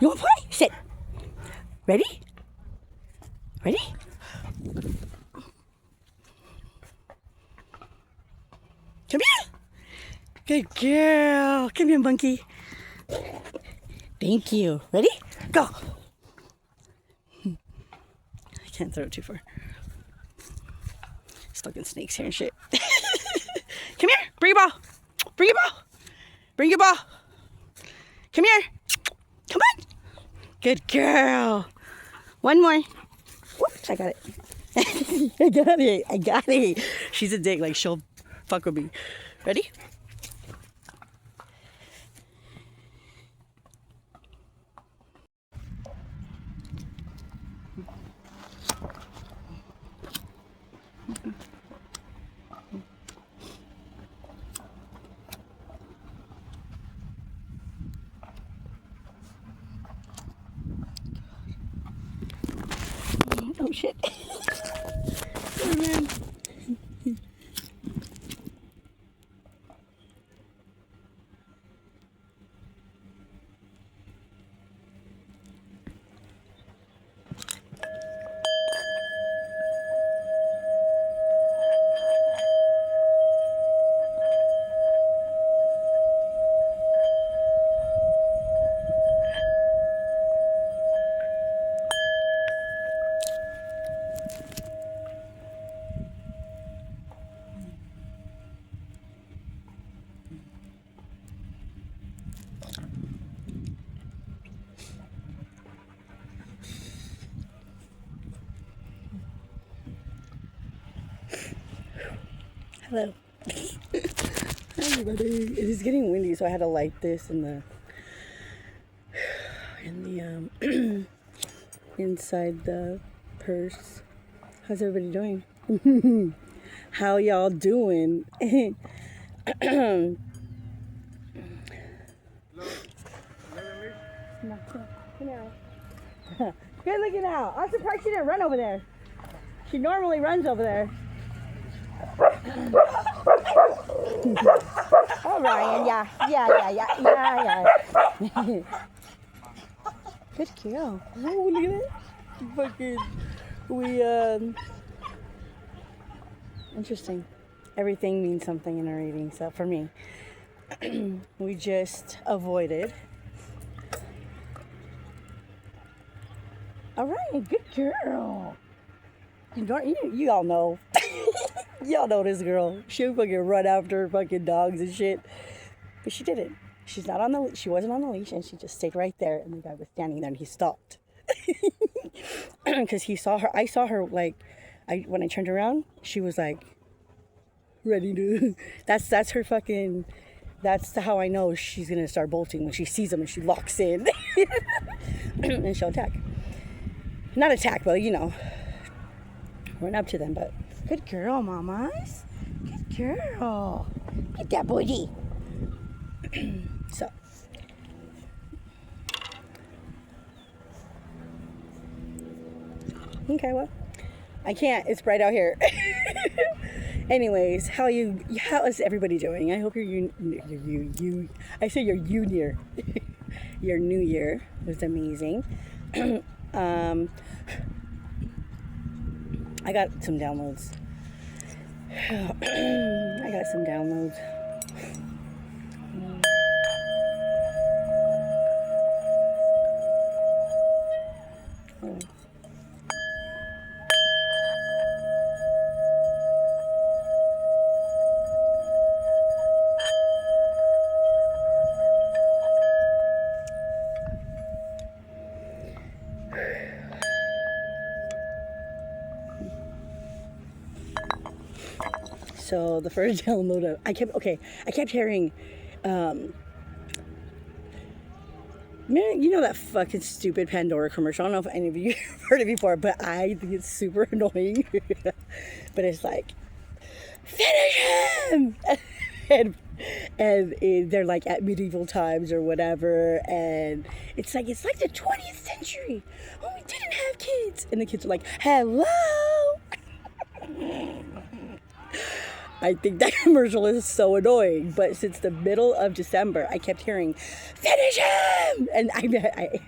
You want to play? Sit. Ready? Ready? Come here. Good girl. Come here, monkey. Thank you. Ready? Go. I can't throw it too far. There's fucking snakes here and shit. Come here. Bring your ball. Bring your ball. Bring your ball. Come here. Come on. Good girl. One more. Whoops, I got it. I got it. I got it. She's a dick. Like, she'll fuck with me. Ready? Oh shit. Oh man. Hello. Hi everybody. It is getting windy, so I had to light this in the inside the purse. How's everybody doing? How y'all doing? No, good looking out. I'm surprised she didn't run over there. She normally runs over there. Orion, yeah. Good girl. Oh, look at that. Fucking, interesting. Everything means something in a reading, so for me. We just avoided. Orion, good girl. You all know. Y'all know this girl. She'll fucking run after fucking dogs and shit. But she didn't. She wasn't on the leash, and she just stayed right there, and the guy was standing there, and he stopped. Because he saw her. I saw her, like, when I turned around, she was like, ready to... That's her fucking... That's how I know she's going to start bolting, when she sees him and she locks in. And she'll attack. Not attack, but, you know, run up to them, but... Good girl, mamas. Good girl. Get that booty. So. Okay, well, I can't. It's bright out here. Anyways, how is everybody doing? I hope I say your new year. Your new year was amazing. I got some downloads. So the first download, I kept hearing, man, you know that fucking stupid Pandora commercial? I don't know if any of you have heard it before, but I think it's super annoying. But it's like, finish him! and they're like at medieval times or whatever, and it's like the 20th century. Oh, we didn't have kids. And the kids are like, hello! I think that commercial is so annoying. But since the middle of December, I kept hearing, "Finish him!" And I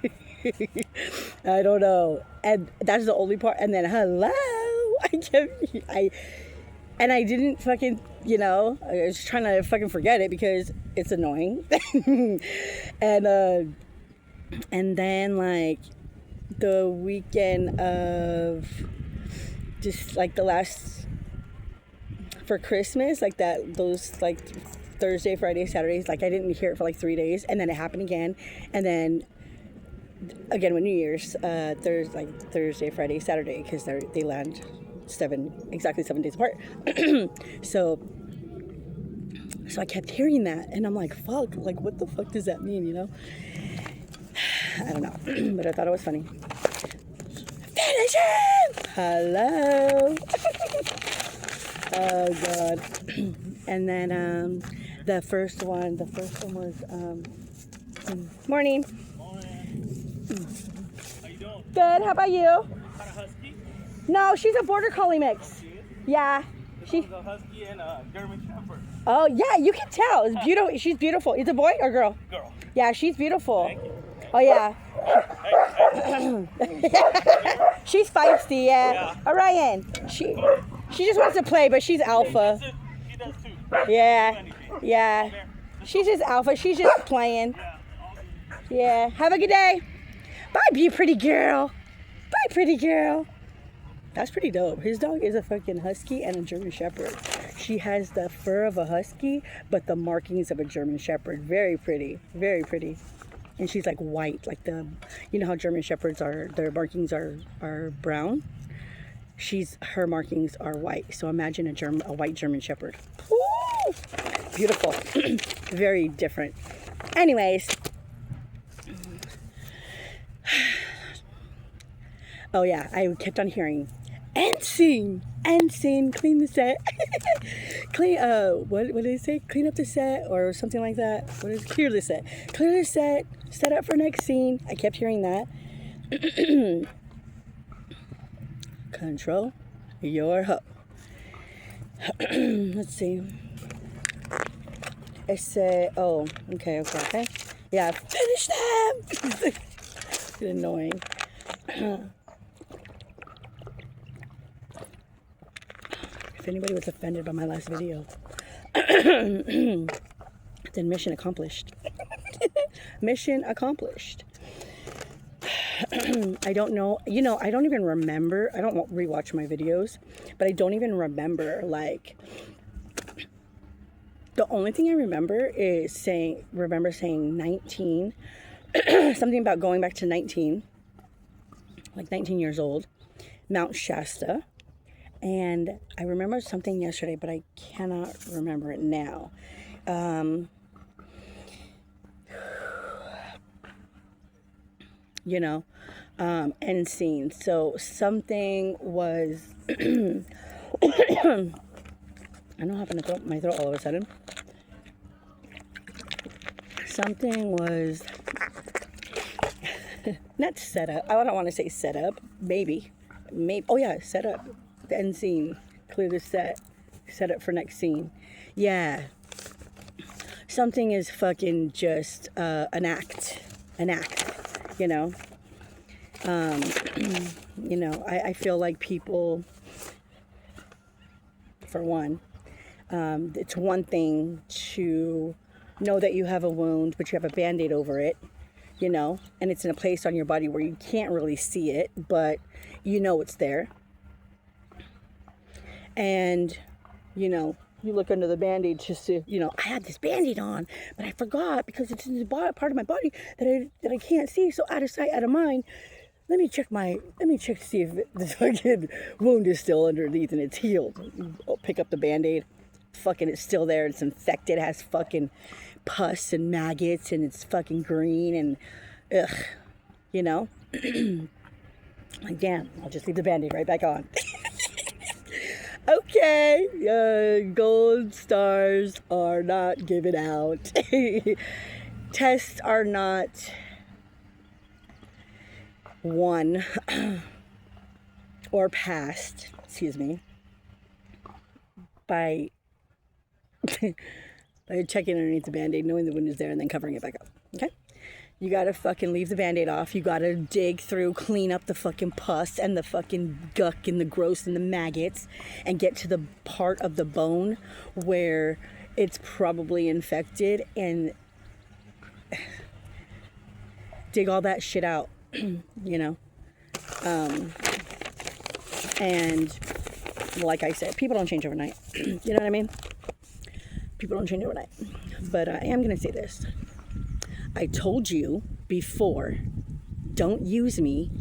I don't know. And that's the only part. And then, hello. And I didn't fucking, I was trying to fucking forget it because it's annoying. and then, like, the weekend of just, like, the last, for Christmas, like, those, like, Thursday, Friday, Saturdays, like, I didn't hear it for, like, 3 days. And then it happened again. And then, again, with New Year's, Thursday, Friday, Saturday, because they land exactly 7 days apart. so I kept hearing that, and I'm like, fuck, like, what the fuck does that mean, I don't know, but I thought it was funny. Finish him! Hello. Oh god. And then the first one was morning. How you doing? Good. How about you? Kind of husky? No, she's a border collie mix. She is? Yeah. She's a husky and a German Shepherd. Oh yeah, you can tell. It's beautiful. She's beautiful. It's a boy or girl? Girl. Yeah, she's beautiful. Thank you. Oh yeah. Hey. She's feisty. Yeah. Orion. She just wants to play, but she's alpha. She does too. Yeah. Yeah. She's just alpha. She's just playing. Yeah. Have a good day. Bye, be pretty girl. Bye, pretty girl. That's pretty dope. His dog is a fucking husky and a German Shepherd. She has the fur of a husky, but the markings of a German Shepherd. Very pretty. Very pretty. And she's like white, like you know how German Shepherds are, their markings are brown? Her markings are white. So imagine a white German Shepherd. Ooh, beautiful. Very different. Anyways. Oh yeah, I kept on hearing, and scene, clean the set. What did they say? Clean up the set or something like that. Clear the set? Clear the set, set up for next scene. I kept hearing that. Control your hoe. Let's see. I say, oh, okay. Yeah, finish them. It's annoying. If anybody was offended by my last video, then mission accomplished. Mission accomplished. I don't know. I don't even remember. I don't rewatch my videos, but I don't even remember, like, the only thing I remember is saying 19, something about going back to 19, like 19 years old, Mount Shasta. And I remember something yesterday, but I cannot remember it now. End scene. So something was, I don't know, happened to my throat all of a sudden. Something was not set up. I don't want to say set up. Maybe. Oh yeah, set up. The end scene. Clear the set. Set up for next scene. Yeah. Something is fucking just an act. I feel like people, for one, it's one thing to know that you have a wound, but you have a Band-Aid over it, and it's in a place on your body where you can't really see it, but it's there. And, you look under the Band-Aid just to, I had this Band-Aid on, but I forgot because it's in the part of my body that I can't see. So out of sight, out of mind. Let me check to see if the fucking wound is still underneath and it's healed. I'll pick up the Band-Aid. Fucking, it's still there. It's infected. It has fucking pus and maggots and it's fucking green and ugh, like, damn, I'll just leave the Band-Aid right back on. Okay, gold stars are not given out. Tests are not won or passed, by Like checking underneath the Band-Aid, knowing the wound is there, and then covering it back up. Okay? You gotta fucking leave the Band-Aid off. You gotta dig through, clean up the fucking pus and the fucking guck and the gross and the maggots, and get to the part of the bone where it's probably infected, and dig all that shit out, you know? And like I said, people don't change overnight. You know what I mean? People don't change overnight. But I am going to say this. I told you before, don't use me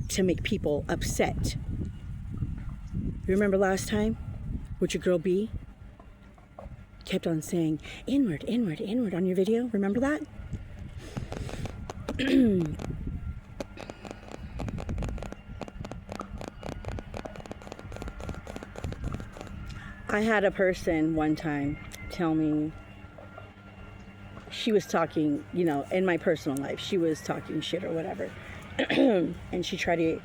to make people upset. You remember last time with your girl B? Kept on saying, inward, inward, inward on your video. Remember that? I had a person one time tell me, she was talking, you know, in my personal life, she was talking shit or whatever. And she tried to,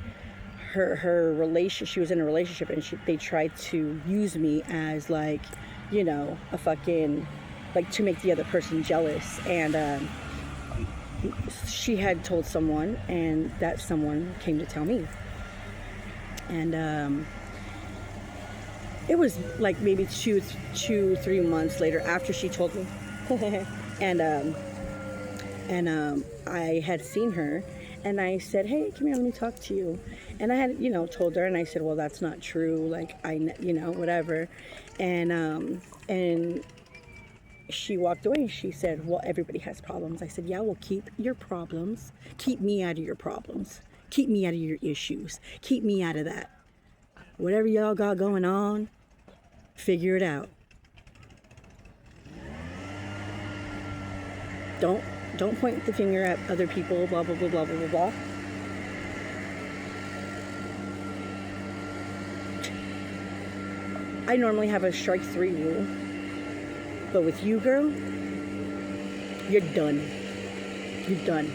her relation, she was in a relationship, and they tried to use me as like, you know, a fucking, like to make the other person jealous. And she had told someone, and that someone came to tell me. And it was like maybe 3 months later after she told me. and I had seen her, and I said, hey, come here, let me talk to you. And I had, you know, told her, and I said, well, that's not true, like, you know, whatever. And she walked away, and she said, well, everybody has problems. I said, yeah, well, keep your problems. Keep me out of your problems. Keep me out of your issues. Keep me out of that. Whatever y'all got going on, figure it out. Don't point the finger at other people, blah, blah, blah, blah, blah, blah, blah. I normally have a strike 3 rule. But with you, girl, you're done. You're done.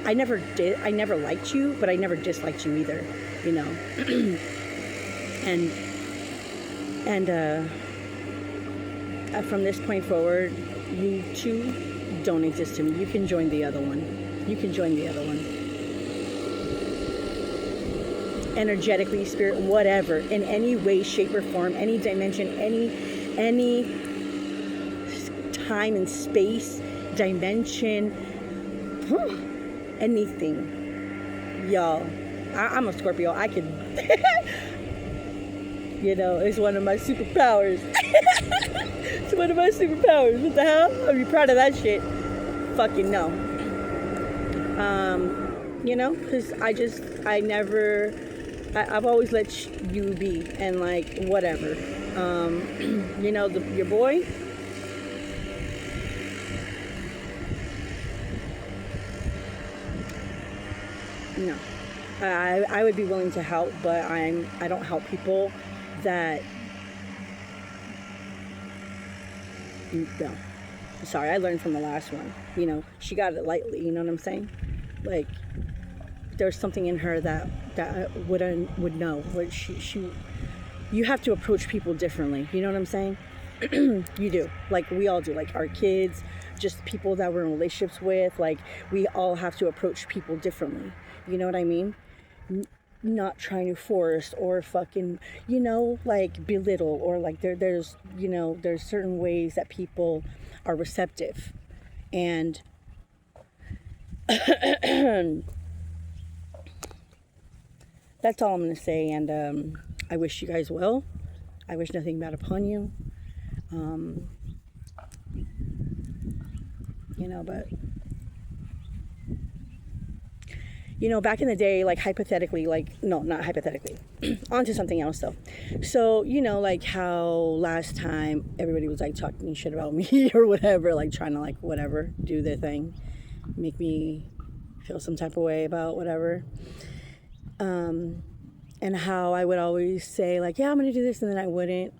I never liked you, but I never disliked you either, you know. and from this point forward, you two don't exist to me. You can join the other one. You can join the other one. Energetically, spirit, whatever, in any way, shape, or form, any dimension, any time and space, dimension, anything. Y'all, I'm a Scorpio. I can, you know, it's one of my superpowers. It's one of my superpowers. What the hell? Are you proud of that shit? Fucking no. You know, because I've always let you be, and like, whatever. You know, your boy, no. I would be willing to help, but I don't help people that, no. Sorry, I learned from the last one. You know, she got it lightly, you know what I'm saying? Like, there's something in her that would know. What you have to approach people differently, you know what I'm saying? You do. Like, we all do. Like, our kids, just people that we're in relationships with, like, we all have to approach people differently. You know what I mean? Not trying to force or fucking, you know, like, belittle, or like there's, you know, there's certain ways that people are receptive. And that's all I'm going to say. And I wish you guys well. I wish nothing bad upon you. You know, but, you know, back in the day, like, hypothetically, like, no, not hypothetically, on to something else, though. So, you know, like, how last time everybody was, like, talking shit about me or whatever, like, trying to, like, whatever, do their thing, make me feel some type of way about whatever. And how I would always say, like, yeah, I'm going to do this, and then I wouldn't.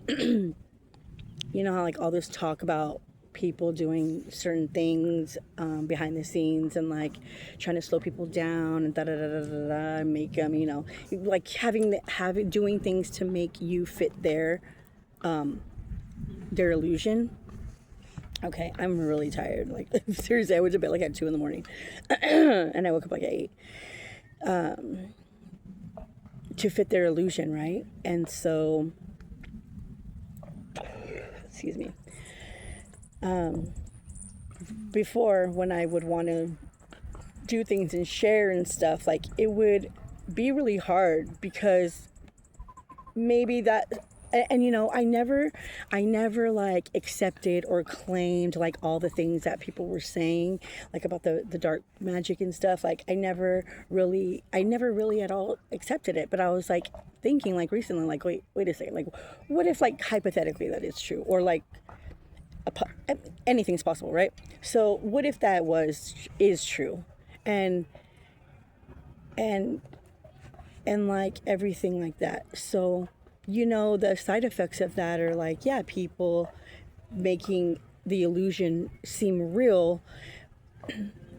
You know how, like, all this talk about people doing certain things behind the scenes, and like trying to slow people down and make them, you know, like having doing things to make you fit their their illusion. Okay, I'm really tired. Like, seriously, I went to bed like at 2 in the morning. And I woke up like at 8. To fit their illusion, right? And so, excuse me. Before, when I would want to do things and share and stuff, like, it would be really hard because maybe that, and you know, I never like accepted or claimed like all the things that people were saying, like about the dark magic and stuff. Like, I never really at all accepted it. But I was like thinking, like, recently, like, wait a second, like, what if, like, hypothetically that is true, or like anything's possible, right? So what if that is true, and like everything like that. So, you know, the side effects of that are like, yeah, people making the illusion seem real.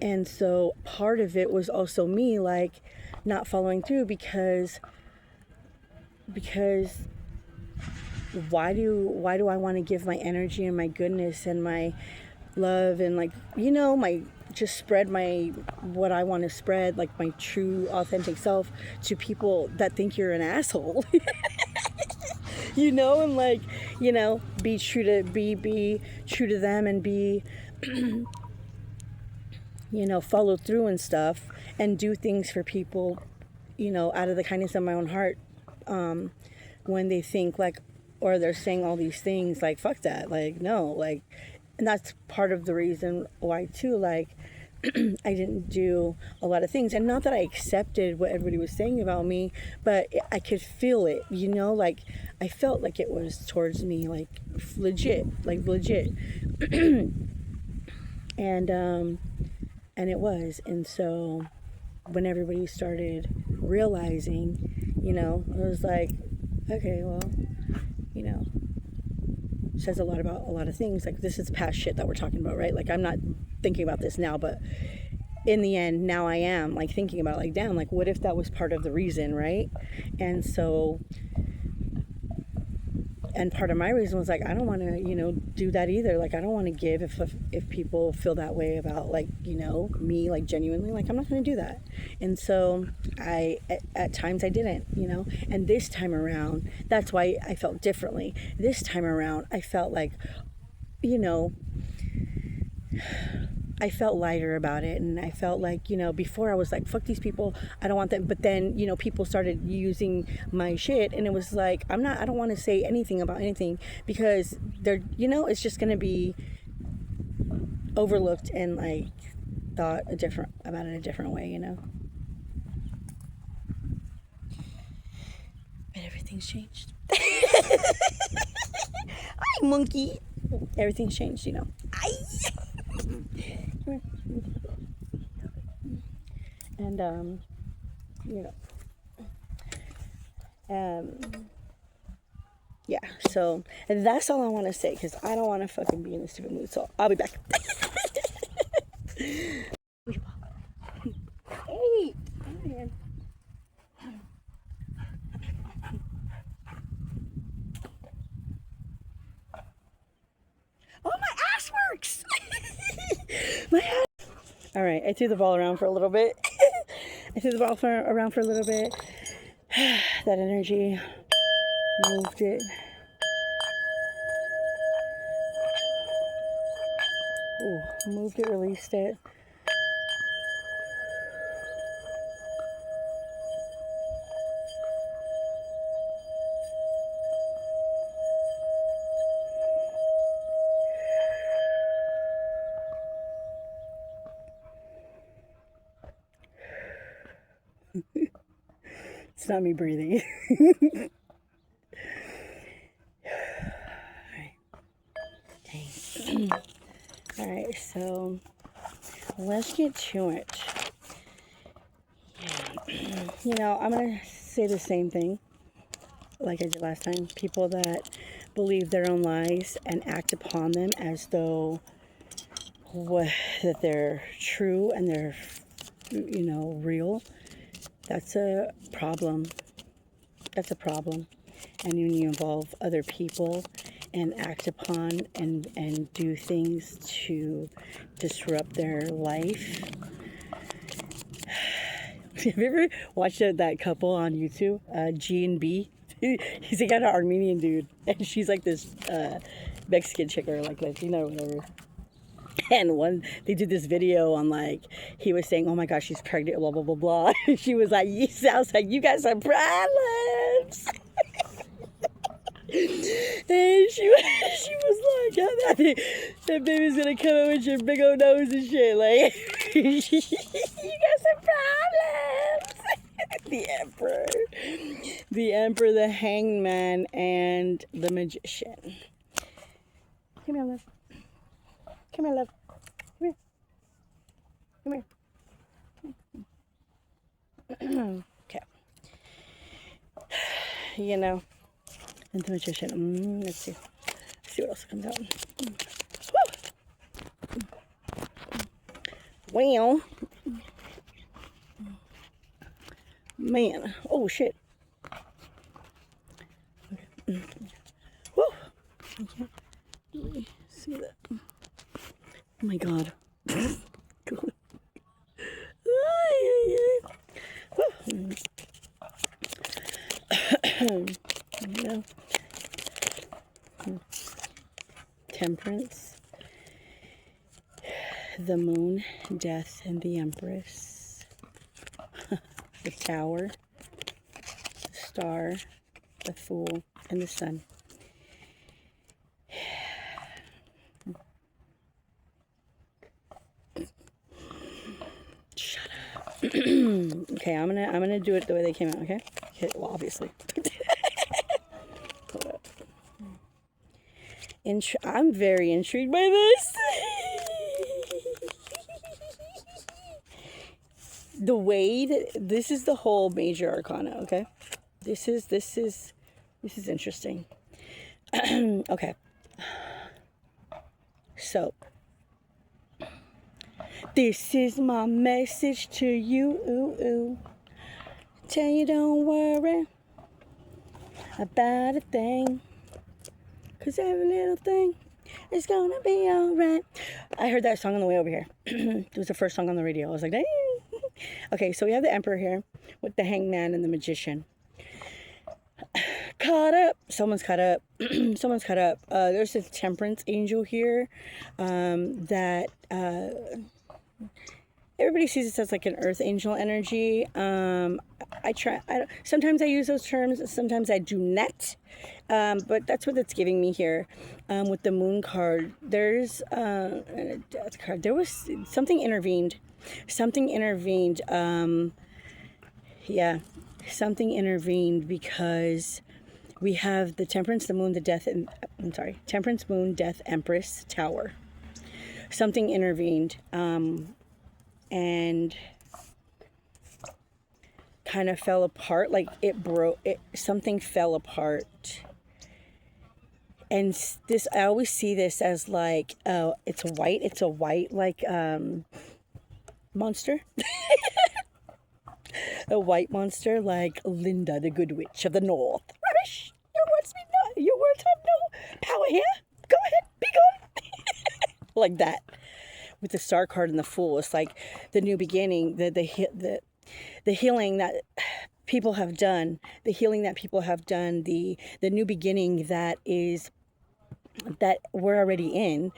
And so part of it was also me, like, not following through because why do I want to give my energy and my goodness and my love and, like, you know, my, just spread my, what I want to spread, like my true authentic self, to people that think you're an asshole. You know, and, like, you know, be true to them, and be you know, follow through and stuff, and do things for people, you know, out of the kindness of my own heart. When they think, like, or they're saying all these things, like, fuck that, like, no, like. And that's part of the reason why too, like, I didn't do a lot of things. And not that I accepted what everybody was saying about me, but I could feel it, you know, like, I felt like it was towards me, like, legit. And it was. And so when everybody started realizing, you know, it was like, okay, well, you know, says a lot about a lot of things. Like, this is past shit that we're talking about, right? Like, I'm not thinking about this now, but in the end, now I am, like, thinking about, like, damn, like, what if that was part of the reason, right? And so, and part of my reason was, like, I don't want to, you know, do that either. Like, I don't want to give if people feel that way about, like, you know, me, like, genuinely, like, I'm not going to do that. And so at times I didn't, you know. And this time around, that's why I felt differently. This time around, I felt like, you know, I felt lighter about it. And I felt like, you know, before I was like, fuck these people, I don't want them. But then, you know, people started using my shit, and it was like, I don't want to say anything about anything, because they're, you know, it's just going to be overlooked and, like, thought about it a different way, you know. But everything's changed. Hi, monkey. Everything's changed, you know. And you know, yeah. So that's all I want to say, because I don't want to fucking be in a stupid mood. So I'll be back. Hey, Orion. Oh, my ass works. My ass. All right, I threw the ball around for a little bit. Around for a little bit. That energy, moved it. Ooh, moved it, released it. It's not me breathing. All right, so let's get to it. You know, I'm going to say the same thing like I did last time. People that believe their own lies and act upon them as though that they're true and they're, you know, real. That's a problem. And when you involve other people and act upon and do things to disrupt their life. Have you ever watched that couple on YouTube, G and B? He's like an Armenian dude, and she's like this Mexican chick or like Latina or whatever. And they did this video on like, he was saying, oh my gosh, she's pregnant, blah, blah, blah, blah. And she was like, sounds like you got some problems. And she was like, that baby's gonna come out with your big old nose and shit. Like, you got some problems. The Emperor, the Hangman, and the Magician. Come here, love. Come here, love. Come here. Come here. Okay. You know, and the Magician. Let's see. Let's see what else comes out. Well, man. Oh shit. Okay. Woo. I can't really see that. Oh my god. God. Yeah. Temperance, the Moon, Death, and the Empress. The Tower, the Star, the Fool, and the Sun. Shut up. Okay, I'm gonna do it the way they came out. Okay. Okay. Well, obviously. Hold up. I'm very intrigued by this. The way that this is the whole major arcana. Okay. This is interesting. Okay. So. This is my message to you. Ooh, ooh. Tell you don't worry about a thing, 'cause every little thing is gonna be alright. I heard that song on the way over here. It was the first song on the radio. I was like, dang. Okay, so we have the Emperor here with the Hangman and the Magician. Caught up. Someone's caught up. Someone's caught up. There's a Temperance angel here that... everybody sees this as like an earth angel energy. Sometimes I use those terms, sometimes I do not. But that's what it's giving me here. With the Moon card, there's a Death card. There was something intervened. Something intervened. Yeah, something intervened because we have the Temperance, the Moon, the Death, and Temperance, Moon, Death, Empress, Tower. Something intervened. And kind of fell apart, like something fell apart. And this, I always see this as like, it's a white like monster. A white monster like Linda, the Good Witch of the North. Rubbish! Your words have no power here. Go ahead, be gone. Like that. With the Star card and the Fool, it's like the new beginning, the healing that people have done, the new beginning that we're already in,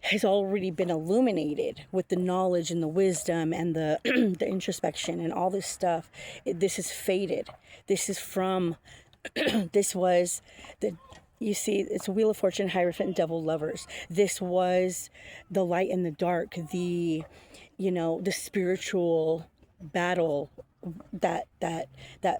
has already been illuminated with the knowledge and the wisdom and the the introspection and all this stuff. This is faded. This is from. This was the. You see, it's Wheel of Fortune, Hierophant, and Devil Lovers. This was the light and the dark, the spiritual battle that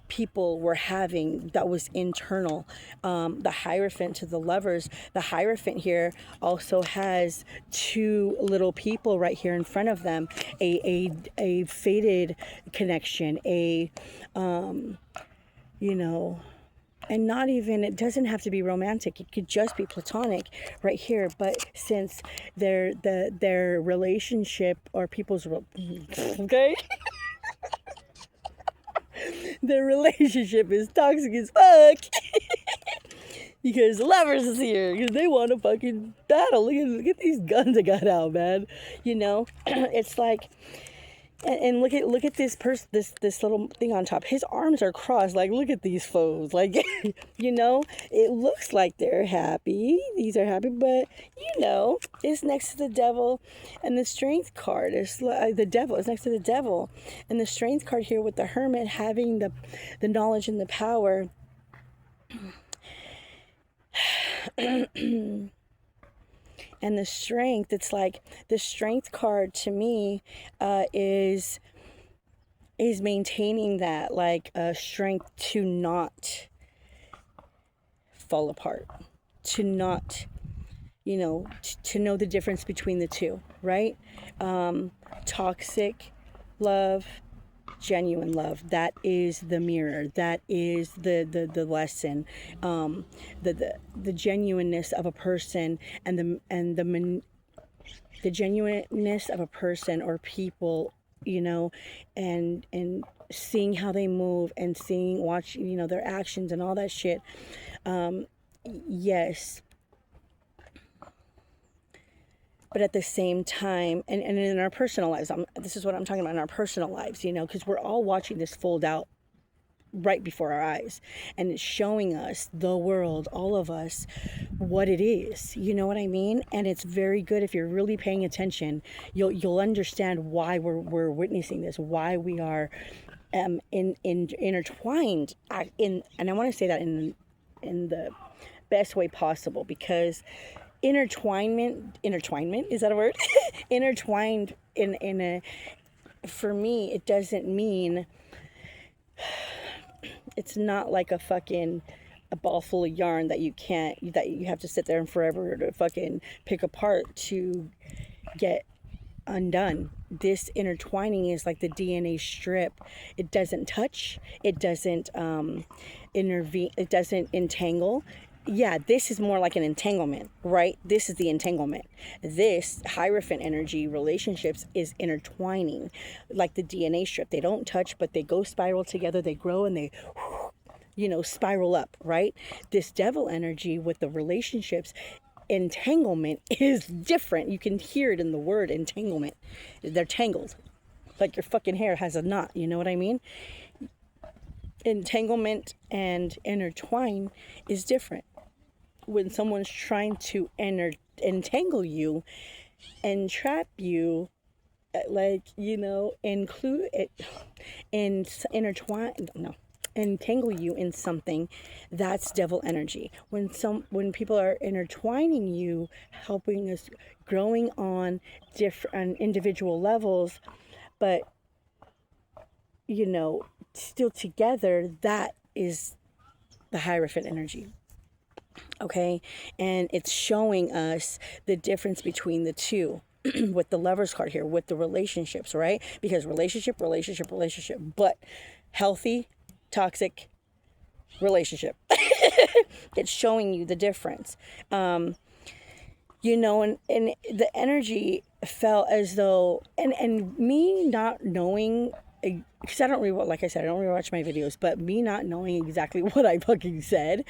people were having that was internal. The Hierophant to the Lovers. The Hierophant here also has two little people right here in front of them. A faded connection. And not even, it doesn't have to be romantic. It could just be platonic right here. But since their relationship or people's, okay? Their relationship is toxic as fuck. because the lovers is here because they want to fucking battle. Look at these guns I got out, man. You know, it's like, and look at this person, this little thing on top. His arms are crossed. Like, look at these foes. Like, you know, it looks like they're happy. These are happy, but you know, it's next to the devil, and the strength card is the devil. It's next to the devil, and the strength card here with the hermit having the knowledge and the power. And the strength, it's like the strength card to me is maintaining that, like, strength to not fall apart, to not, you know, to know the difference between the two, right? Toxic love, genuine love, that is the mirror, that is the lesson, the genuineness of a person, and the genuineness of a person or people, you know, and seeing how they move and watching, you know, their actions and all that shit. Yes, but at the same time, and in our personal lives, this is what I'm talking about, in our personal lives, you know, because we're all watching this fold out right before our eyes, and it's showing us, the world, all of us, what it is, you know what I mean? And it's very good. If you're really paying attention, you'll understand why we're witnessing this, why we are intertwined in, and I want to say that in the best way possible, because intertwinement, is that a word? Intertwined in a, for me, it doesn't mean, it's not like a ball full of yarn that you have to sit there and forever to fucking pick apart to get undone. This intertwining is like the DNA strip. It doesn't touch, it doesn't intervene, it doesn't entangle. Yeah, this is more like an entanglement, right? This is the entanglement. This Hierophant energy relationships is intertwining, like the DNA strip. They don't touch, but they go spiral together. They grow and they, you know, spiral up, right? This devil energy with the relationships, entanglement is different. You can hear it in the word entanglement. They're tangled, like your fucking hair has a knot. You know what I mean? Entanglement and intertwine is different. When someone's trying to entangle you, entrap you, like, you know, include it, and entangle you in something, that's devil energy. When people are intertwining you, helping us, growing on different individual levels, but, you know, still together, that is the Hierophant energy. Okay, and it's showing us the difference between the two with the Lovers card here, with the relationships, right? Because relationship, but healthy, toxic relationship. It's showing you the difference. You know, and the energy felt as though, and me not knowing, because I don't like I said, I don't rewatch my videos, but me not knowing exactly what I fucking said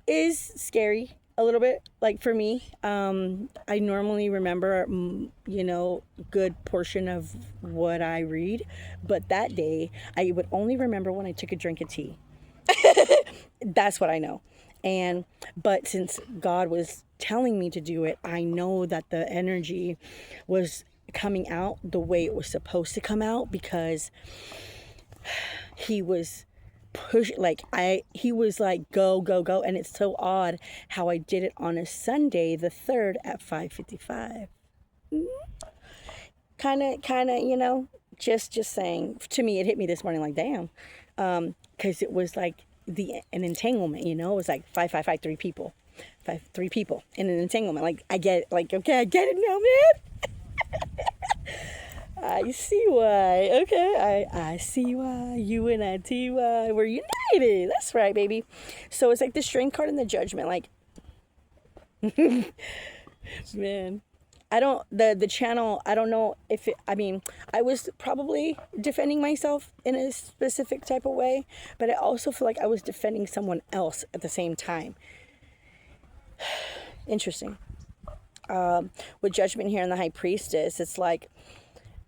is scary a little bit. Like, for me, I normally remember, you know, good portion of what I read, but that day I would only remember when I took a drink of tea. That's what I know. But since God was telling me to do it, I know that the energy was coming out the way it was supposed to come out, because he was he was like, go, and it's so odd how I did it on a Sunday, the 3rd at 5:55. Kind of, you know, just saying. To me, it hit me this morning like, damn, because it was like an entanglement, you know. It was like 555, three people in an entanglement. Like, I get it, like, okay, I get it now, man. I see why. Okay, I see why. UNITY, we're united. That's right, baby. So it's like the strength card and the judgment. Like, man, the channel, I don't know if it, I mean, I was probably defending myself in a specific type of way, but I also feel like I was defending someone else at the same time. Interesting. With Judgment here and the High Priestess, it's like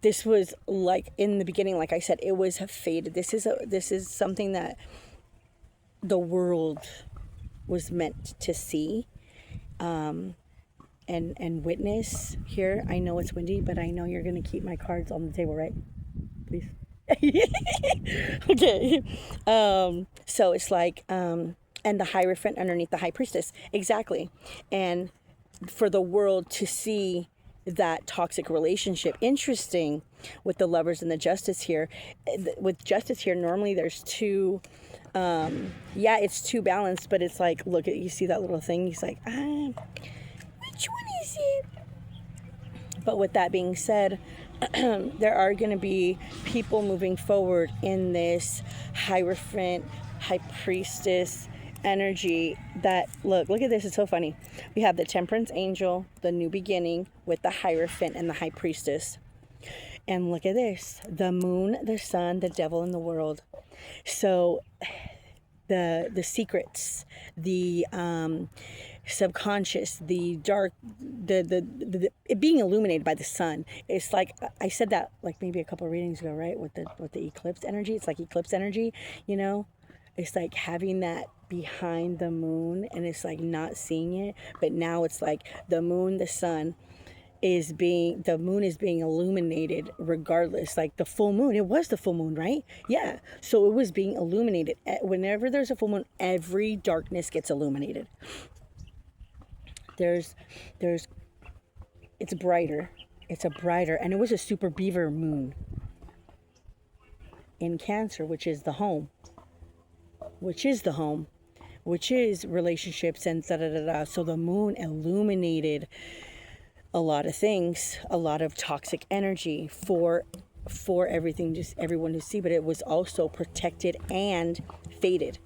this was like in the beginning, like I said, it was fated. This is something that the world was meant to see, and witness here. I know it's windy, but I know you're gonna keep my cards on the table, right? Please. Okay. So it's like, and the Hierophant underneath the High Priestess, exactly, and for the world to see that toxic relationship. Interesting with the Lovers and the Justice here. With Justice here, normally there's two. Yeah, it's two balanced, but it's like, look at, you see that little thing. He's like, which one is it? But with that being said, there are going to be people moving forward in this Hierophant, High Priestess energy that, look at this, it's so funny. We have the Temperance Angel, the New Beginning, with the Hierophant and the High Priestess. And look at this, the Moon, the Sun, the Devil, and the World. So the secrets, the subconscious, the dark, the it being illuminated by the sun. It's like I said that like maybe a couple of readings ago, right? With the eclipse energy. It's like eclipse energy, you know? It's like having that behind the moon, and it's like not seeing it, but now it's like the moon, the sun the moon is being illuminated regardless. Like the full moon, it was the full moon, right? Yeah. So it was being illuminated. Whenever there's a full moon, every darkness gets illuminated. It's brighter. It's a brighter, and it was a super beaver moon in Cancer, which is the home, which is relationships and da-da-da-da. So the moon illuminated a lot of things, a lot of toxic energy for everything, just everyone to see, but it was also protected and fated.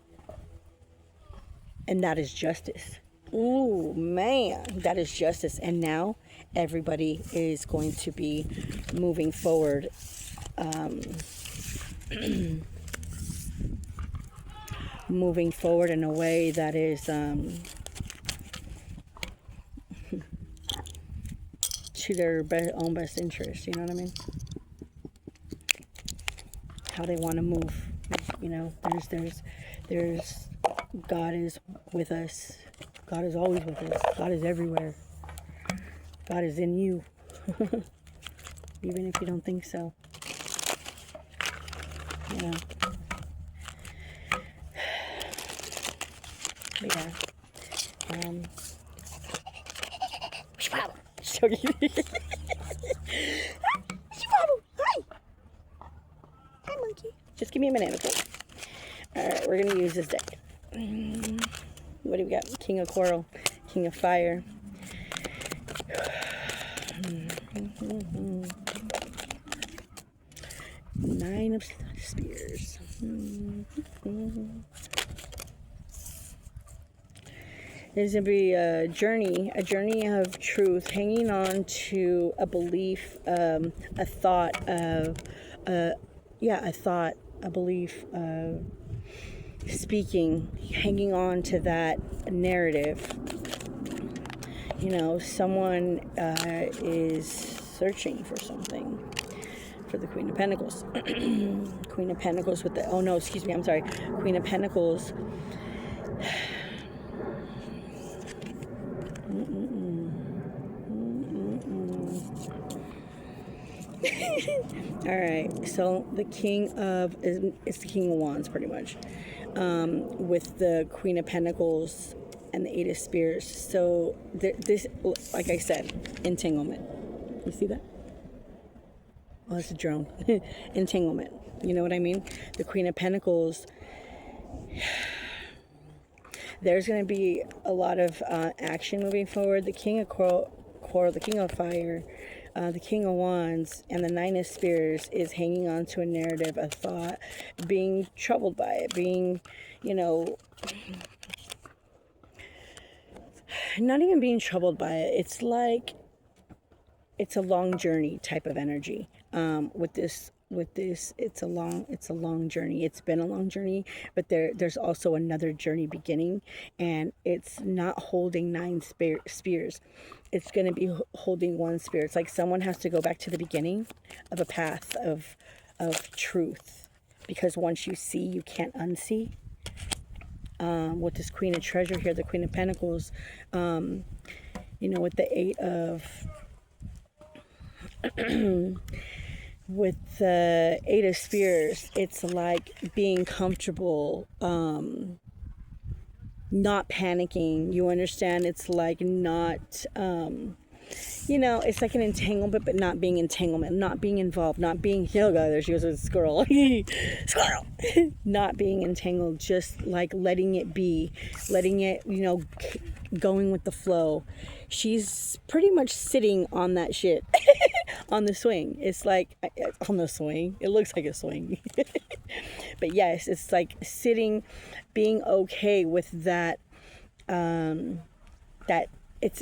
And that is justice. Ooh, man, that is justice. And now everybody is going to be moving forward. Moving forward in a way that is to their own best interest. You know what I mean? How they want to move. You know, there's God is with us. God is always with us. God is everywhere. God is in you. Even if you don't think so. Yeah. But yeah. Hi. Hi, monkey. Just give me a minute, okay? Alright, we're gonna use this deck. What do we got? King of Coral, King of Fire. Nine of Spears. There's going to be a journey of truth, hanging on to a belief, a thought of, a belief, speaking, hanging on to that narrative. You know, someone is searching for something. For the Queen of Pentacles. Queen of Pentacles with the, oh no, excuse me, I'm sorry. Queen of Pentacles. Alright, so the King of, it's the King of Wands pretty much. With the Queen of Pentacles and the Eight of Spears. So this, like I said, entanglement. You see that? Oh, it's a drone. Entanglement. You know what I mean? The Queen of Pentacles. There's going to be a lot of action moving forward. The King of Coral, the King of Fire, the King of Wands, and the Nine of Spears is hanging on to a narrative, a thought, being troubled by it, being, you know, not even being troubled by it. It's like, it's a long journey type of energy. With this with this, it's a long journey. It's been a long journey, but there's also another journey beginning, and it's not holding nine spears. It's going to be holding one spear. It's like someone has to go back to the beginning of a path of truth, because once you see, you can't unsee. With this Queen of Treasure here, the Queen of Pentacles, with the Eight of with the Eight of Spears, it's like being comfortable, not panicking. You understand? It's like not, it's like an entanglement, but not being entanglement, not being involved, not being, oh God, there she goes with a squirrel. Squirrel! Not being entangled, just like letting it be, letting it, going with the flow. She's pretty much sitting on that shit, on the swing. It's like, on the swing. It looks like a swing. But yes, it's like sitting, being okay with that, that it's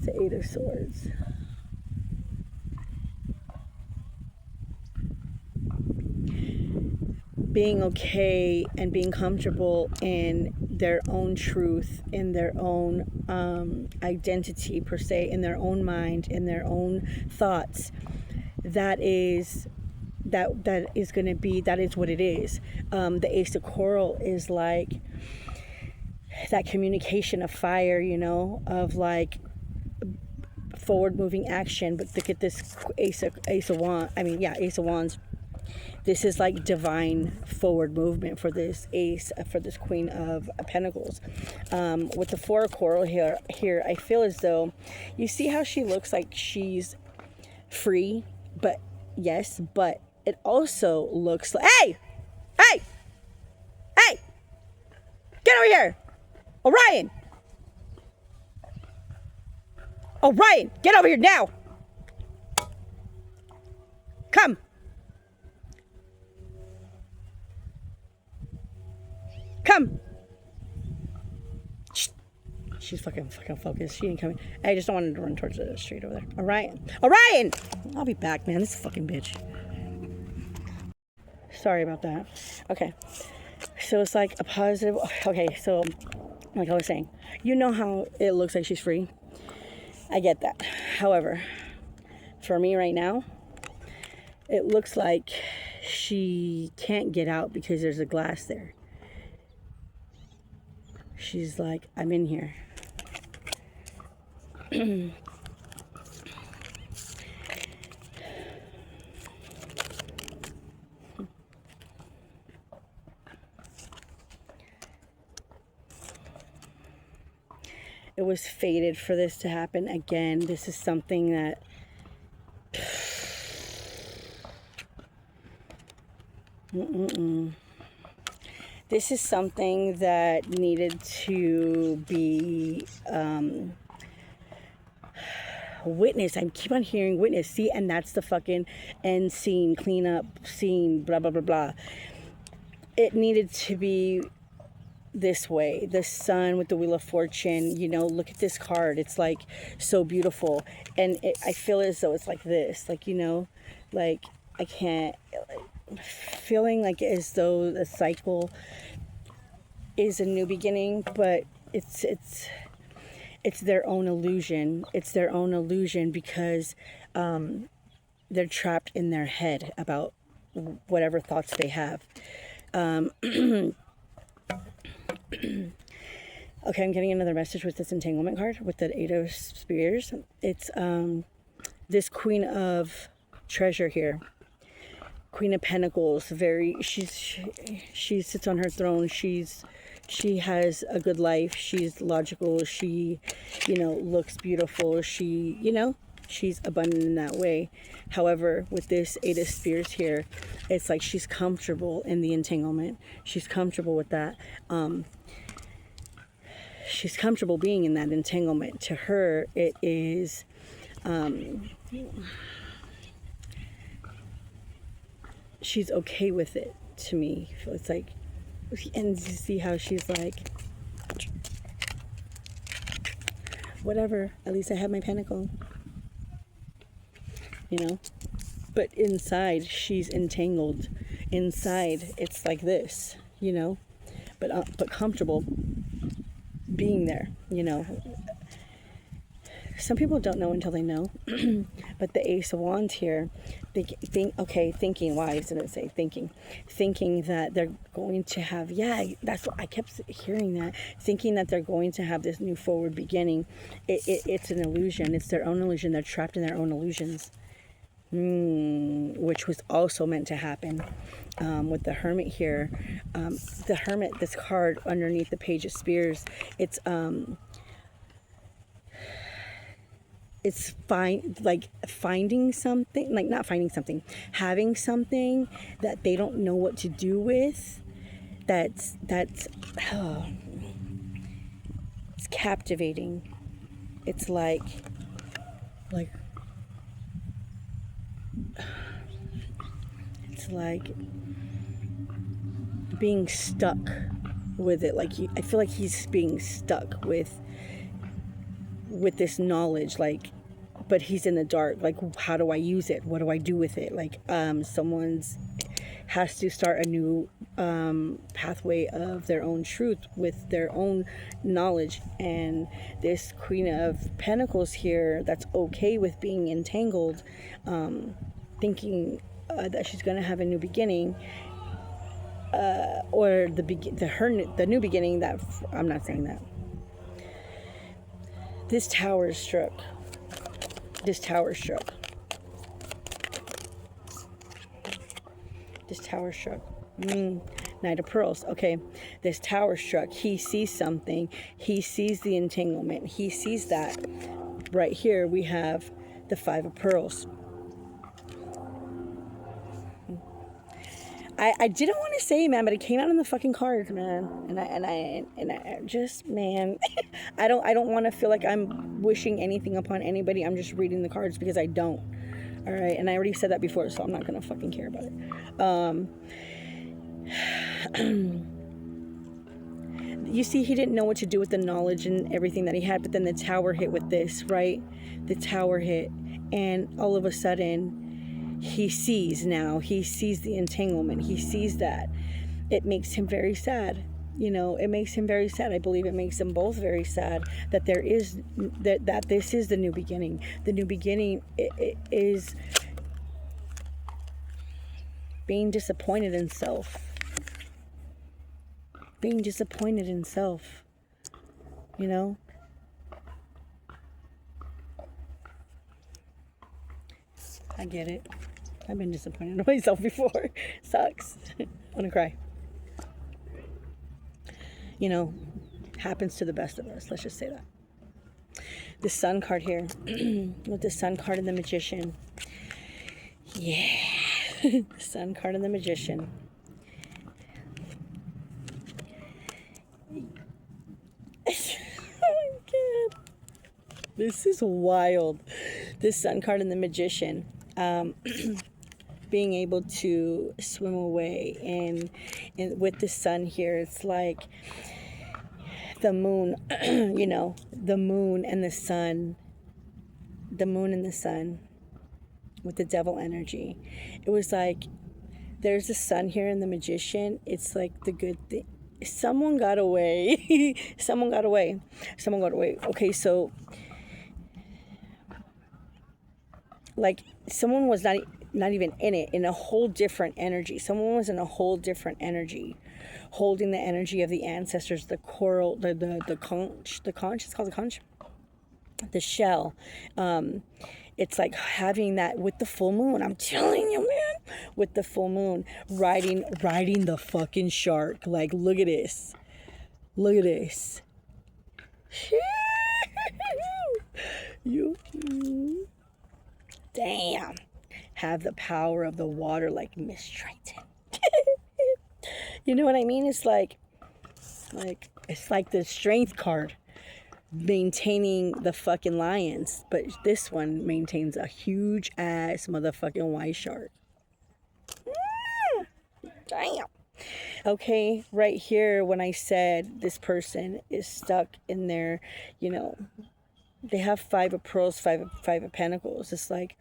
the Eight of Swords. Being okay and being comfortable in their own truth, in their own identity per se, in their own mind, in their own thoughts. That is going to be, that is what it is. The Ace of Coral is like that communication of fire, of like forward moving action. But look at this Ace of Wands. This is like divine forward movement for this ace, for this Queen of Pentacles. With the Four of Coral here, I feel as though, you see how she looks like she's free, but yes, but it also looks like, hey, get over here, Orion, get over here now, come. Come. She's fucking focused. She ain't coming. I just don't want her to run towards the street over there. Orion! I'll be back, man. This fucking bitch. Sorry about that. Okay. So it's like a positive. Okay, so like I was saying, you know how it looks like she's free? I get that. However, for me right now, it looks like she can't get out because there's a glass there. She's like, I'm in here. It was fated for this to happen again. This is something that this is something that needed to be witnessed. I keep on hearing witness. See, and that's the fucking end scene, cleanup scene, blah, blah, blah, blah. It needed to be this way. The sun with the Wheel of Fortune, look at this card. It's like so beautiful. And I feel as though it's like this, like, like I can't, feeling like as though the cycle is a new beginning, but it's their own illusion. It's their own illusion because they're trapped in their head about whatever thoughts they have. Okay, I'm getting another message with this entanglement card with the Eight of Spears. It's this Queen of Treasure here. Queen of Pentacles, she sits on her throne. She has a good life. She's logical. She, looks beautiful. She's abundant in that way. However, with this Eight of Spears here, it's like she's comfortable in the entanglement. She's comfortable with that. She's comfortable being in that entanglement. To her, it is, she's okay with it, to me. It's like, and you see how she's like, whatever, at least I have my pentacle. you know. But inside, she's entangled. Inside, it's like this, you know, but comfortable being there, you know. Some people don't know until they know. But the Ace of Wands here, thinking, why did it say thinking? Thinking that they're going to have, that's what I kept hearing, that. Thinking that they're going to have this new forward beginning. It's an illusion. It's their own illusion. They're trapped in their own illusions. Which was also meant to happen with the Hermit here. The Hermit, this card underneath the Page of Spears, it's finding something, like not finding something, having something that they don't know what to do with. That's it's captivating. It's like it's like being stuck with it. Like I feel like he's being stuck with this knowledge, like, but he's in the dark. Like, how do I use it? What do I do with it? Like, someone's has to start a new pathway of their own truth with their own knowledge. And this Queen of Pentacles here, that's okay with being entangled, thinking that she's going to have a new beginning, or the new beginning. That I'm not saying that. This tower is struck. This tower struck. This tower struck. Knight of Pearls. Okay. This tower struck. He sees something. He sees the entanglement. He sees that. Right here we have the Five of Pearls. I didn't want to say, man, but it came out in the fucking cards, man. And I just, man, I don't want to feel like I'm wishing anything upon anybody. I'm just reading the cards because I don't. All right, and I already said that before, so I'm not gonna fucking care about it. You see, he didn't know what to do with the knowledge and everything that he had, but then the tower hit with this, right? The tower hit, and all of a sudden, he sees the entanglement. He sees that. It makes him very sad. You know, it makes him very sad. I believe it makes them both very sad that that this is the new beginning. The new beginning is being disappointed in self. Being disappointed in self. You know? I get it. I've been disappointed in myself before. Sucks. I want to cry. You know, happens to the best of us. Let's just say that. The Sun card here. With the Sun card and the Magician. Yeah. The Sun card and the Magician. Oh my God. This is wild. This Sun card and the Magician. Being able to swim away, and with the sun here, it's like the moon, you know, the moon and the sun with the devil energy. It was like there's the sun here in the Magician. It's like the good thing. Someone got away. Someone got away. Okay, so like someone was not even in it, in a whole different energy. Someone was in a whole different energy, holding the energy of the ancestors, the coral, the conch, it's called the conch, the shell. It's like having that with the full moon. I'm telling you, man, with the full moon, riding the fucking shark. Like, look at this. You damn. Have the power of the water like Miss Triton. You know what I mean? It's like the strength card maintaining the fucking lions, but this one maintains a huge ass motherfucking white shark. Damn. Okay, right here when I said this person is stuck in their, you know, they have Five of Pearls, five of Pentacles. It's like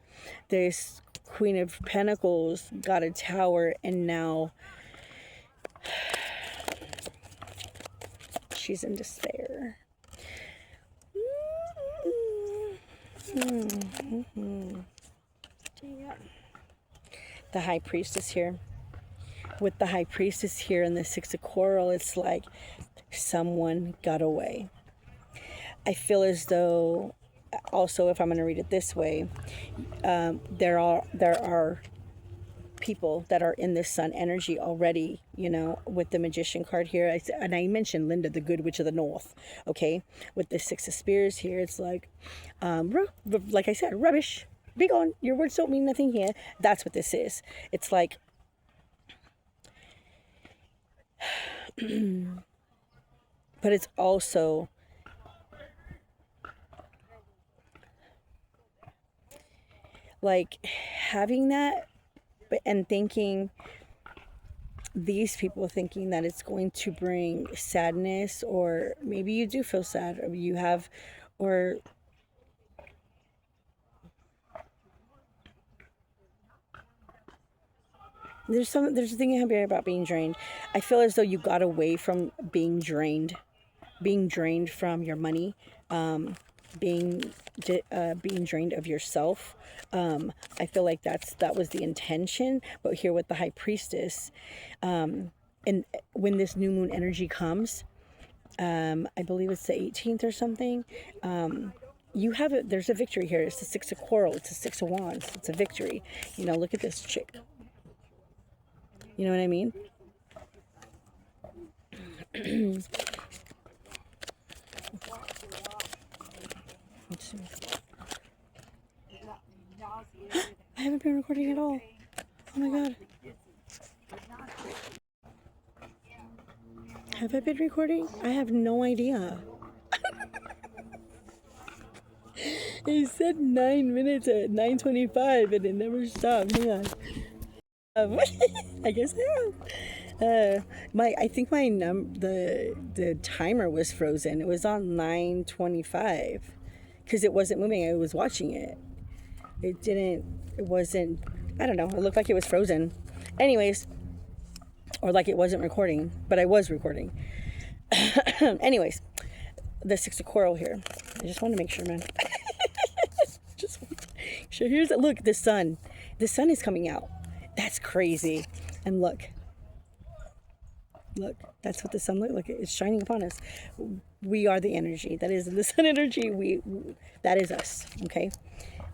this Queen of Pentacles got a tower, and now she's in despair. The High Priestess here. With the High Priestess here and the Six of Coral, it's like someone got away. I feel as though, also, if I'm going to read it this way, there are people that are in this sun energy already, you know, with the Magician card here. And I mentioned Linda, the Good Witch of the North, okay? With the Six of Spears here, it's like, like I said, rubbish. Be gone. Your words don't mean nothing here. That's what this is. It's like, but it's also like having that and thinking, these people thinking that it's going to bring sadness, or maybe you do feel sad, or you have, or there's a thing about being drained. I feel as though you got away from being drained from your money, being drained of yourself. I feel like that was the intention. But here with the High Priestess, and when this new moon energy comes, I believe it's the 18th or something. You have it. There's a victory here. It's the Six of Coral. It's the Six of Wands. It's a victory. You know, look at this chick. You know what I mean? Let's see. I haven't been recording at all. Oh my god. Have I been recording? I have no idea. It said 9 minutes at 9:25 and it never stopped. Hang on. I guess I have. I think the timer was frozen. It was on 9:25 because it wasn't moving. I was watching it. It wasn't, I don't know. It looked like it was frozen. Anyways, or like it wasn't recording, but I was recording. Anyways, the Six of Coral here. I just want to make sure, man. Just want to make sure. Here's it. Look, the sun. The sun is coming out. That's crazy. And look, that's what the sun looks like. It's shining upon us. We are the energy. That is the sun energy. That is us. Okay.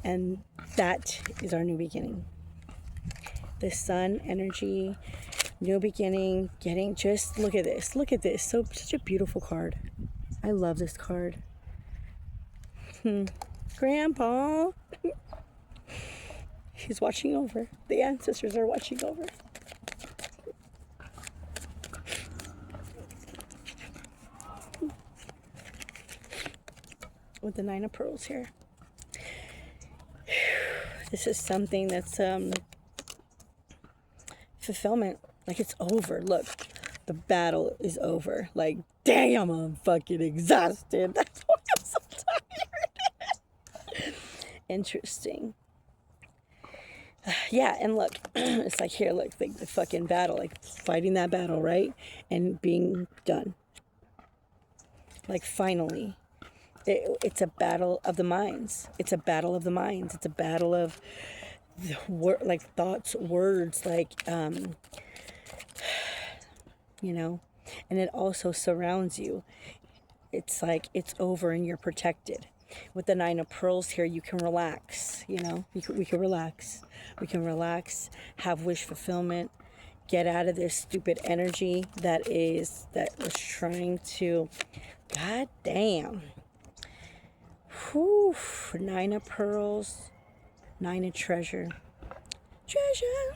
And that is our new beginning. The sun energy, new beginning, just look at this. Look at this. Such a beautiful card. I love this card. Grandpa. He's watching over. The ancestors are watching over. With the Nine of Pearls here. This is something that's fulfillment. Like it's over. Look, the battle is over. Like, damn, I'm fucking exhausted. That's why I'm so tired. Interesting. Yeah, and look, it's like here, look, like the fucking battle, like fighting that battle, right? And being done. Like finally. It's a battle of the minds. It's a battle of the minds. It's a battle of like thoughts, words, like, you know, and it also surrounds you. It's like it's over and you're protected. With the Nine of Pearls here, you can relax, you know, we can relax. We can relax, have wish fulfillment, get out of this stupid energy that was trying to, god damn. Whew, Nine of Pearls, Nine of Treasure. Treasure.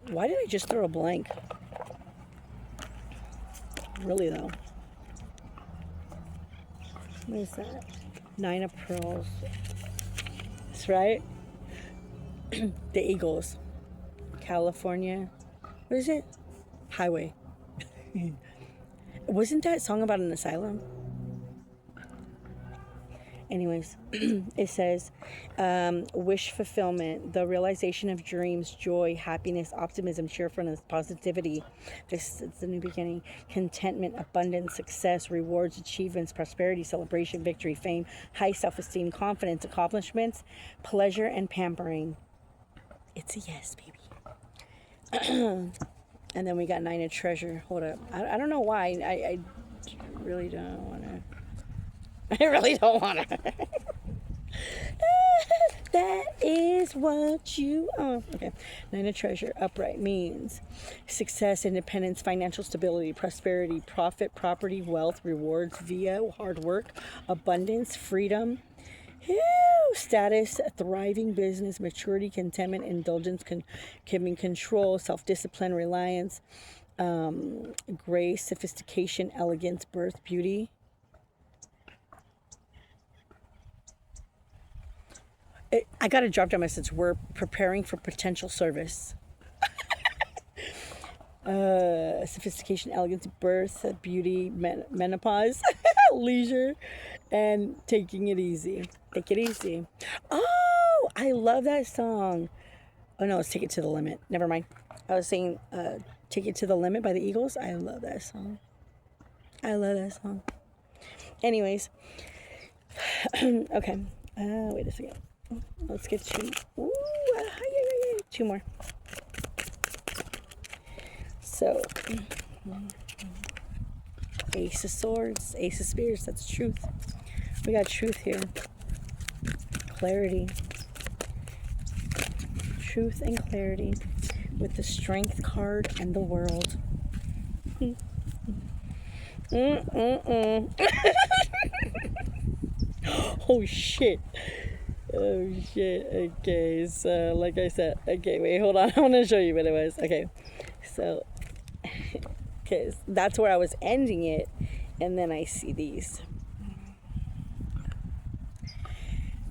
Why did I just throw a blank? Really though. What is that? Nine of Pearls. That's right. The Eagles. California. What is it? Highway. Wasn't that song about an asylum? Anyways, it says wish fulfillment, the realization of dreams, joy, happiness, optimism, cheerfulness, positivity. This is the new beginning. Contentment, abundance, success, rewards, achievements, prosperity, celebration, victory, fame, high self-esteem, confidence, accomplishments, pleasure, and pampering. It's a yes, baby. And then we got 9 of treasure. Hold up. I don't know why. I really don't want to. I really don't want to. That is what you are. Okay. 9 of treasure. Upright means success, independence, financial stability, prosperity, profit, property, wealth, rewards via hard work, abundance, freedom. Status, thriving business, maturity, contentment, indulgence, control, self-discipline, reliance, grace, sophistication, elegance, birth, beauty. I got a drop down message. We're preparing for potential service. Sophistication, elegance, birth, beauty, menopause, leisure, and taking it easy. Take it easy. Oh, I love that song. Oh no, it's Take It to the Limit. Never mind. I was saying Take It to the Limit by the Eagles. I love that song. I love that song. Anyways. Okay. Wait a second. Let's get 2. Ooh, 2 more. So, Ace of Swords, Ace of Spears, that's truth. We got truth here. Clarity. Truth and clarity with the Strength card and the World. Oh shit. Oh shit. Okay, so like I said, okay, wait, hold on. I want to show you what it was. Okay, so because that's where I was ending it, and then I see these.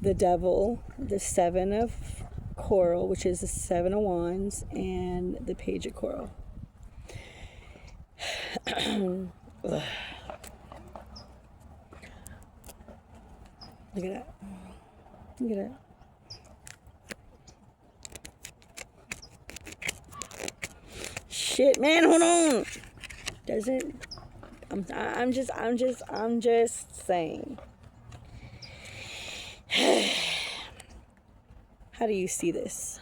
The Devil, the 7 of Coral, which is the 7 of Wands, and the Page of Coral. Look at that. Look at that. Shit, man, hold on. Doesn't. I'm just saying. How do you see this?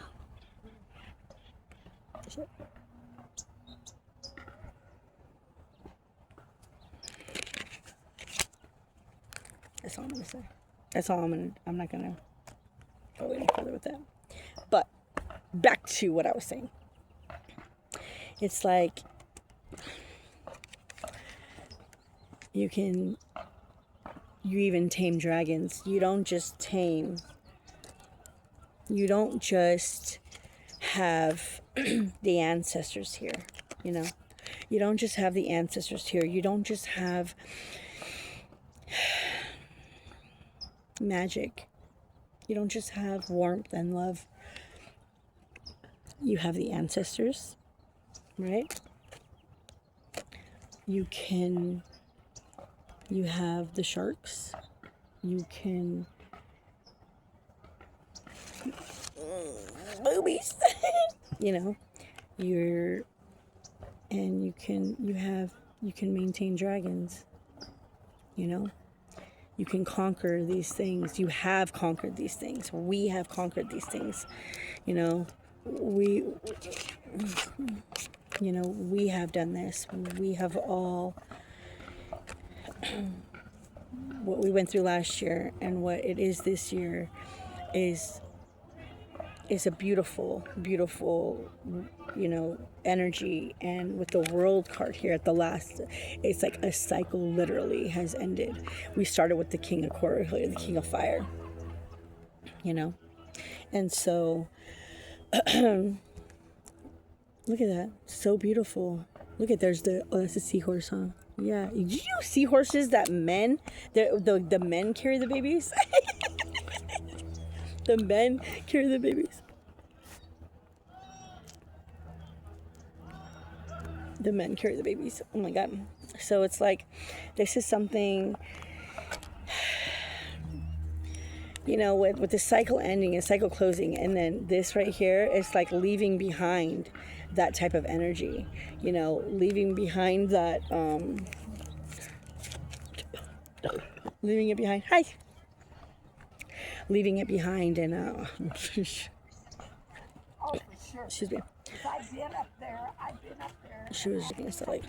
Shit. That's all I'm gonna say. That's all I'm not gonna go any further with that. But back to what I was saying. It's like you even tame dragons. You don't just have the ancestors here, you know. You don't just have the ancestors here. You don't just have magic. You don't just have warmth and love. You have the ancestors, right? You have the sharks. You can boobies. You know, you can maintain dragons, you know. You can conquer these things. You have conquered these things. We have conquered these things. You know, we have done this. We have all what we went through last year and what it is this year is a beautiful, beautiful, you know, energy. And with the World card here at the last, it's like a cycle literally has ended. We started with the King of Quartz, the King of Fire, you know. And so look at that, so beautiful. Look at, that's a seahorse, huh? Yeah. Did you know seahorses that the men carry the babies? The men carry the babies. The men carry the babies. Oh my God. So it's like, this is something you know, with the cycle ending and cycle closing, and then this right here is like leaving behind that type of energy, you know, leaving behind that, leaving it behind. Hi. Leaving it behind, and Oh, for sure. excuse me. I've been up there. I've been up there. She was just like,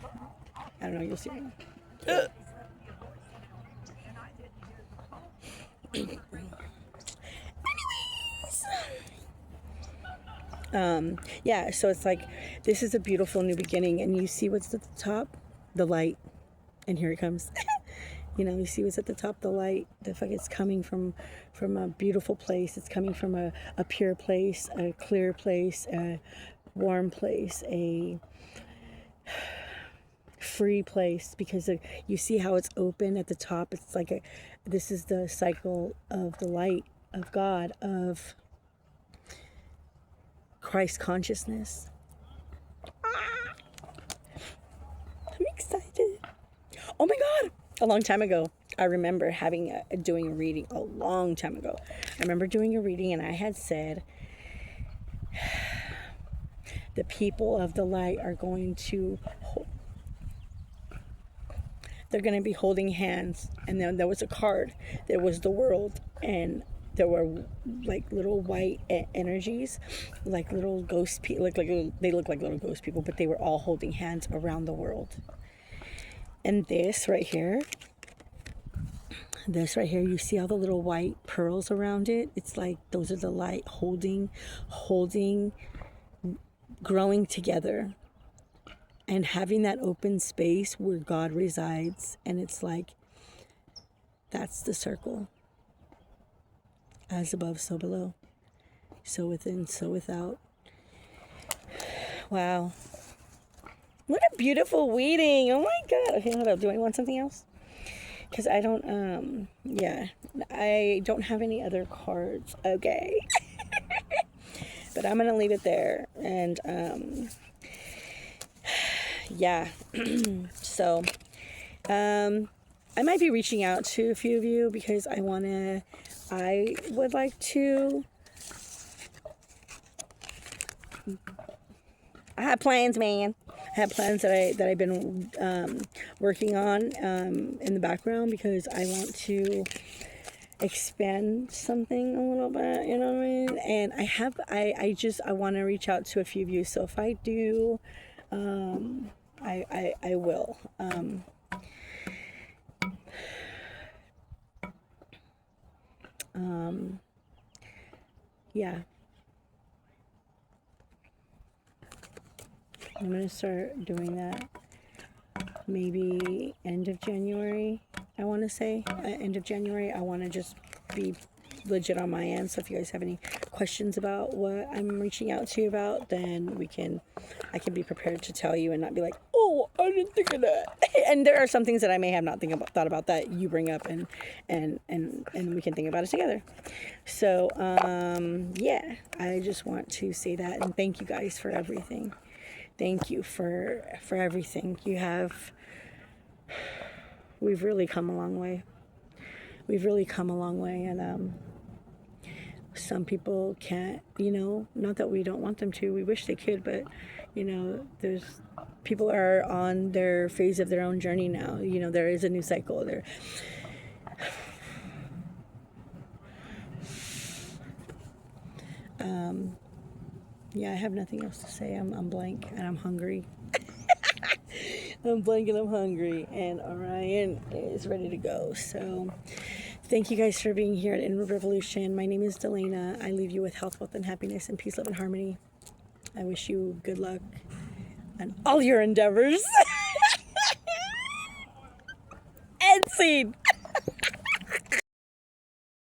I don't know. You'll see. Yeah, so it's like, this is a beautiful new beginning, and you see what's at the top? The light. And here it comes. You know, you see what's at the top? The light. The fuck, it's coming from a beautiful place. It's coming from a pure place, a clear place, a warm place, a free place, because you see how it's open at the top. It's like this is the cycle of the light of God, of Christ consciousness. I'm excited. Oh my God. A long time ago, I remember doing a reading a long time ago. I remember doing a reading, and I had said, the people of the light are going to, they're going to be holding hands. And then there was a card. There was the world, and there were like little white energies, like little ghost people. They look like little ghost people, but they were all holding hands around the world. And this right here, you see all the little white pearls around it? It's like those are the light holding, growing together, and having that open space where God resides. And it's like, that's the circle. As above, so below. So within, so without. Wow. What a beautiful weeding. Oh my God. Okay, hold up. Do I want something else? Because I don't, yeah. I don't have any other cards. Okay. But I'm going to leave it there. And, yeah. So, I might be reaching out to a few of you, because I would like to, I have plans, man. I have plans that I've been working on in the background, because I want to expand something a little bit, you know what I mean? And I want to reach out to a few of you. So if I do, I will. Yeah. I'm going to start doing that maybe end of January, I want to say. End of January, I want to just be legit on my end. So if you guys have any questions about what I'm reaching out to you about, then I can be prepared to tell you and not be like, oh, I didn't think of that. And there are some things that I may have not thought about that you bring up, and we can think about it together. So, yeah, I just want to say that, and thank you guys for everything. Thank you for everything. We've really come a long way. And some people can't, not that we don't want them to, we wish they could, but, there's people are on their phase of their own journey now. There is a new cycle there. Yeah, I have nothing else to say. I'm blank, and I'm hungry. I'm blank and I'm hungry, and Orion is ready to go. So thank you guys for being here at Inward Revolution. My name is Delana. I leave you with health, wealth, and happiness, and peace, love, and harmony. I wish you good luck on all your endeavors. End scene.